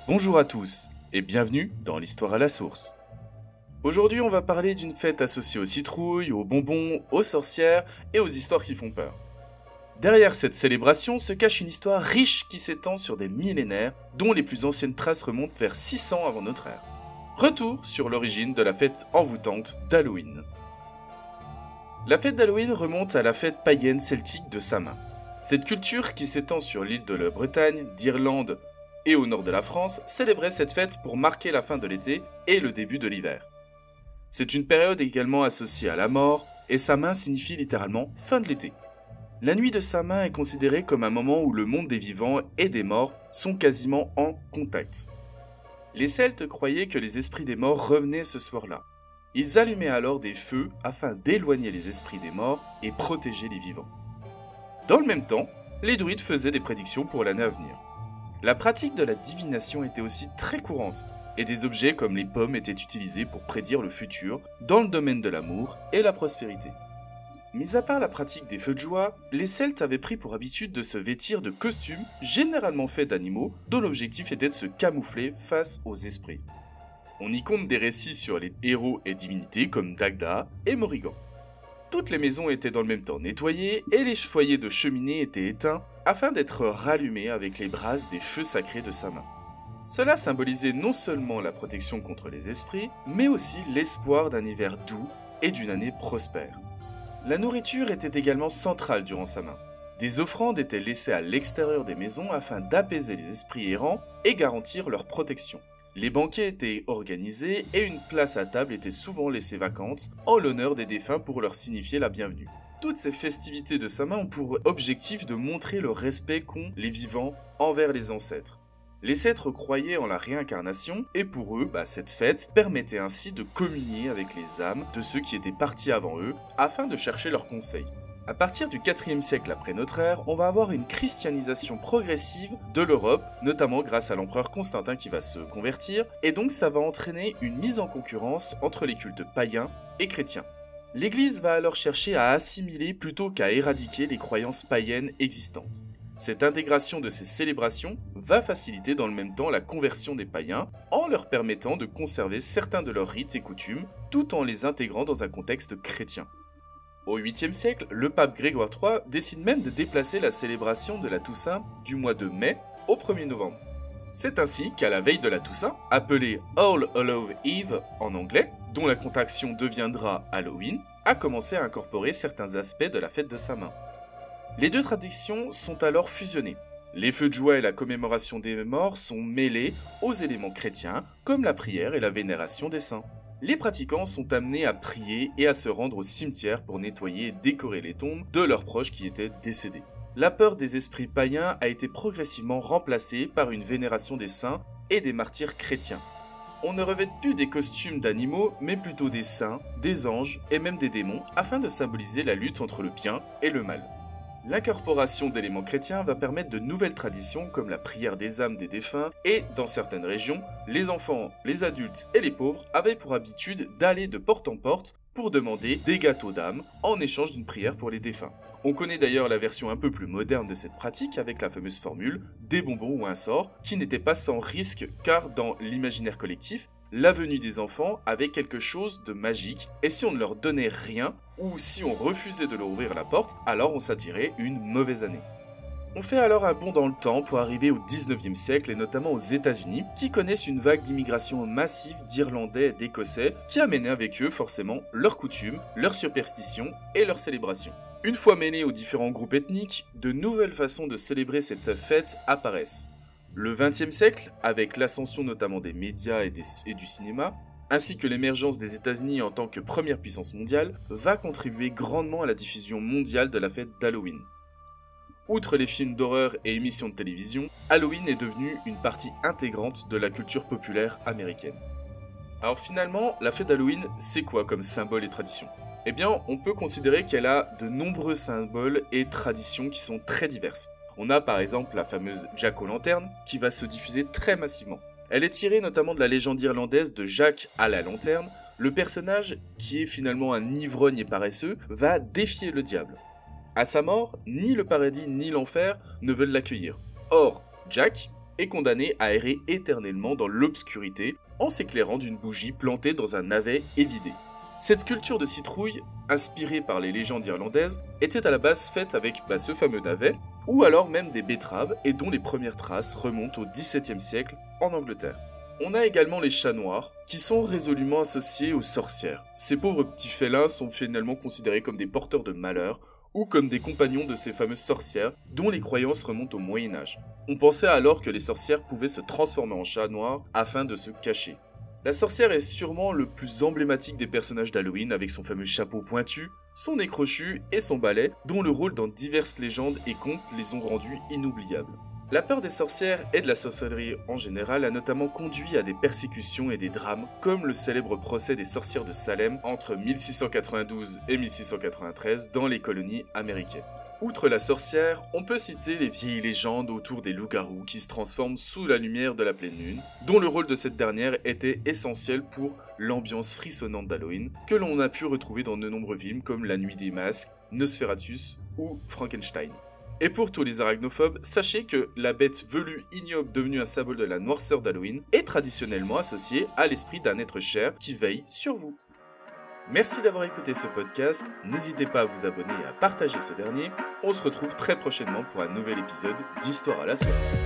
Bonjour à tous et bienvenue dans l'Histoire à la source. Aujourd'hui on va parler d'une fête associée aux citrouilles, aux bonbons, aux sorcières et aux histoires qui font peur. Derrière cette célébration se cache une histoire riche qui s'étend sur des millénaires dont les plus anciennes traces remontent vers 600 avant notre ère. Retour sur l'origine de la fête envoûtante d'Halloween. La fête d'Halloween remonte à la fête païenne celtique de Samin. Cette culture qui s'étend sur l'île de la Bretagne, d'Irlande et au nord de la France célébrait cette fête pour marquer la fin de l'été et le début de l'hiver. C'est une période également associée à la mort et Samin signifie littéralement fin de l'été. La nuit de Samin est considérée comme un moment où le monde des vivants et des morts sont quasiment en contact. Les Celtes croyaient que les esprits des morts revenaient ce soir-là. Ils allumaient alors des feux afin d'éloigner les esprits des morts et protéger les vivants. Dans le même temps, les druides faisaient des prédictions pour l'année à venir. La pratique de la divination était aussi très courante, et des objets comme les pommes étaient utilisés pour prédire le futur dans le domaine de l'amour et la prospérité. Mis à part la pratique des feux de joie, les Celtes avaient pris pour habitude de se vêtir de costumes généralement faits d'animaux dont l'objectif était de se camoufler face aux esprits. On y compte des récits sur les héros et divinités comme Dagda et Morrigan. Toutes les maisons étaient dans le même temps nettoyées et les foyers de cheminée étaient éteints afin d'être rallumés avec les brasses des feux sacrés de Samin. Cela symbolisait non seulement la protection contre les esprits, mais aussi l'espoir d'un hiver doux et d'une année prospère. La nourriture était également centrale durant Samin. Des offrandes étaient laissées à l'extérieur des maisons afin d'apaiser les esprits errants et garantir leur protection. Les banquets étaient organisés et une place à table était souvent laissée vacante en l'honneur des défunts pour leur signifier la bienvenue. Toutes ces festivités de Samin ont pour objectif de montrer le respect qu'ont les vivants envers les ancêtres. Les Celtes croyaient en la réincarnation et pour eux, cette fête permettait ainsi de communier avec les âmes de ceux qui étaient partis avant eux afin de chercher leurs conseils. À partir du IVe siècle après notre ère, on va avoir une christianisation progressive de l'Europe, notamment grâce à l'empereur Constantin qui va se convertir, et donc ça va entraîner une mise en concurrence entre les cultes païens et chrétiens. L'Église va alors chercher à assimiler plutôt qu'à éradiquer les croyances païennes existantes. Cette intégration de ces célébrations va faciliter dans le même temps la conversion des païens en leur permettant de conserver certains de leurs rites et coutumes tout en les intégrant dans un contexte chrétien. Au 8e siècle, le pape Grégoire III décide même de déplacer la célébration de la Toussaint du mois de mai au 1er novembre. C'est ainsi qu'à la veille de la Toussaint, appelée All Hallows Eve en anglais, dont la contraction deviendra Halloween, a commencé à incorporer certains aspects de la fête de Samin. Les deux traditions sont alors fusionnées. Les feux de joie et la commémoration des morts sont mêlés aux éléments chrétiens, comme la prière et la vénération des saints. Les pratiquants sont amenés à prier et à se rendre au cimetière pour nettoyer et décorer les tombes de leurs proches qui étaient décédés. La peur des esprits païens a été progressivement remplacée par une vénération des saints et des martyrs chrétiens. On ne revêt plus des costumes d'animaux, mais plutôt des saints, des anges et même des démons, afin de symboliser la lutte entre le bien et le mal. L'incorporation d'éléments chrétiens va permettre de nouvelles traditions comme la prière des âmes des défunts et, dans certaines régions, les enfants, les adultes et les pauvres avaient pour habitude d'aller de porte en porte pour demander des gâteaux d'âme en échange d'une prière pour les défunts. On connaît d'ailleurs la version un peu plus moderne de cette pratique avec la fameuse formule « des bonbons ou un sort » qui n'était pas sans risque car dans l'imaginaire collectif, la venue des enfants avait quelque chose de magique et si on ne leur donnait rien ou si on refusait de leur ouvrir la porte, alors on s'attirait une mauvaise année. On fait alors un bond dans le temps pour arriver au 19e siècle et notamment aux États-Unis qui connaissent une vague d'immigration massive d'Irlandais et d'Écossais qui amenait avec eux forcément leurs coutumes, leurs superstitions et leurs célébrations. Une fois mêlés aux différents groupes ethniques, de nouvelles façons de célébrer cette fête apparaissent. Le XXe siècle, avec l'ascension notamment des médias et du cinéma, ainsi que l'émergence des États-Unis en tant que première puissance mondiale, va contribuer grandement à la diffusion mondiale de la fête d'Halloween. Outre les films d'horreur et émissions de télévision, Halloween est devenu une partie intégrante de la culture populaire américaine. Alors finalement, la fête d'Halloween, c'est quoi comme symbole et tradition ? Eh bien, on peut considérer qu'elle a de nombreux symboles et traditions qui sont très diverses. On a par exemple la fameuse Jack-o'-lanterne qui va se diffuser très massivement. Elle est tirée notamment de la légende irlandaise de Jack à la lanterne. Le personnage, qui est finalement un ivrogne et paresseux, va défier le diable. À sa mort, ni le paradis ni l'enfer ne veulent l'accueillir. Or, Jack est condamné à errer éternellement dans l'obscurité en s'éclairant d'une bougie plantée dans un navet évidé. Cette culture de citrouille, inspirée par les légendes irlandaises, était à la base faite avec ce fameux navet, ou alors même des betteraves, et dont les premières traces remontent au XVIIe siècle en Angleterre. On a également les chats noirs, qui sont résolument associés aux sorcières. Ces pauvres petits félins sont finalement considérés comme des porteurs de malheur, ou comme des compagnons de ces fameuses sorcières, dont les croyances remontent au Moyen-Âge. On pensait alors que les sorcières pouvaient se transformer en chats noirs afin de se cacher. La sorcière est sûrement le plus emblématique des personnages d'Halloween avec son fameux chapeau pointu, son nez crochu et son balai, dont le rôle dans diverses légendes et contes les ont rendus inoubliables. La peur des sorcières et de la sorcellerie en général a notamment conduit à des persécutions et des drames, comme le célèbre procès des sorcières de Salem entre 1692 et 1693 dans les colonies américaines. Outre la sorcière, on peut citer les vieilles légendes autour des loups-garous qui se transforment sous la lumière de la pleine lune, dont le rôle de cette dernière était essentiel pour l'ambiance frissonnante d'Halloween, que l'on a pu retrouver dans de nombreux films comme La Nuit des Masques, Nosferatu ou Frankenstein. Et pour tous les arachnophobes, sachez que la bête velue ignoble devenue un symbole de la noirceur d'Halloween est traditionnellement associée à l'esprit d'un être cher qui veille sur vous. Merci d'avoir écouté ce podcast, n'hésitez pas à vous abonner et à partager ce dernier. On se retrouve très prochainement pour un nouvel épisode d'Histoire à la source.